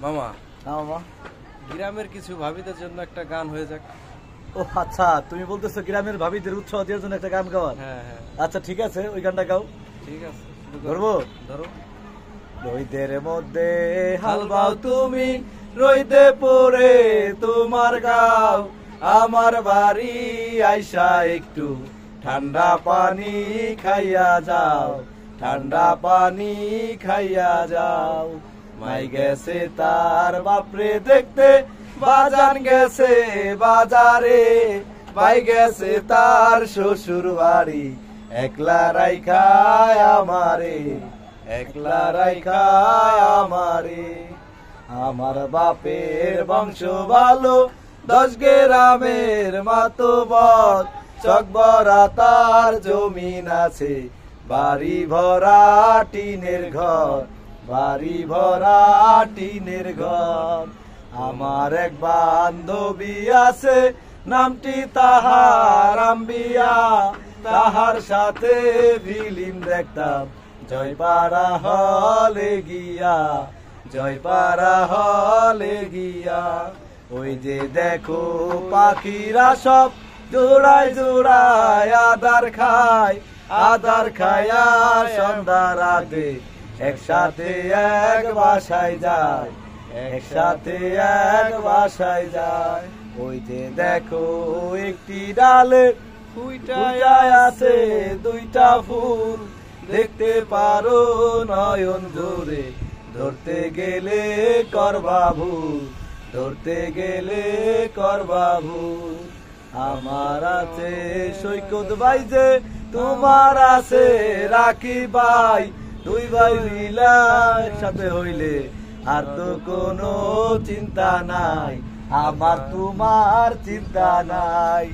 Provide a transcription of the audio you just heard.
মামা, মামা, গ্রামের কিছু ভাবিদের জন্য একটা গান হয়ে যাক। ও আচ্ছা, তুমি বলতেছো গ্রামের ভাবিদের উৎসাহ দেওয়ার জন্য একটা গান গাওয়ার? হ্যাঁ হ্যাঁ, আচ্ছা ঠিক আছে, ওই গানটা গাও। ঠিক আছে, ধরবো? ধরো। রোদের মধ্যে হাল বাও তুমি, রইতে পড়ে তোমার গাও, আমার বাড়ি আইসা একটু ঠান্ডা পানি খাইয়া যাও, ঠান্ডা পানি খাইয়া যাও। মাই গেছে তার বাপরে দেখতে, বাজান গেছে বাজারে, ভাই গেছে তার শ্বশুর বাড়ি, একলা রাইখায় আমারে, একলা রাইখায় আমারে। আমার বাপের বংশ ভালো, 10 গ্রামের মাতবর, চকবরা তার জমিন আছে, বাড়ি ভরা টিনের ঘর, বাড়ি ভরা টিনের ঘর। আমার এক বান্ধবী আছে, নামটি তাহার আম্বিয়া, তাহার সাথে ফিল্ম দেখতাম জয়পাড়া হলে গিয়া, জয়পাড়া হলে গিয়া। ওই যে দেখো পাখিরা সব জোড়ায় জোড়ায় আদার খায়, আদার খায়া সন্ধ্যা রাতে একসাথে এক বাসায় যায়, একসাথে এক বাসায় যায়। ওই যে দেখো একটি ডালে ফুইটায় আছে 2টা ফুল, দেখতে পারো নয়ন জোরে, ধরতে গেলে করবা ভুল, ধরতে গেলে করবা ভুল। আমার আছে সৈকত ভাই যে, তোমার আছে রাখি ভাই, 2 ভাই মিলা একসাথে হইলে আর তো কোনো চিন্তা নাই, আমার তোমার চিন্তা নাই।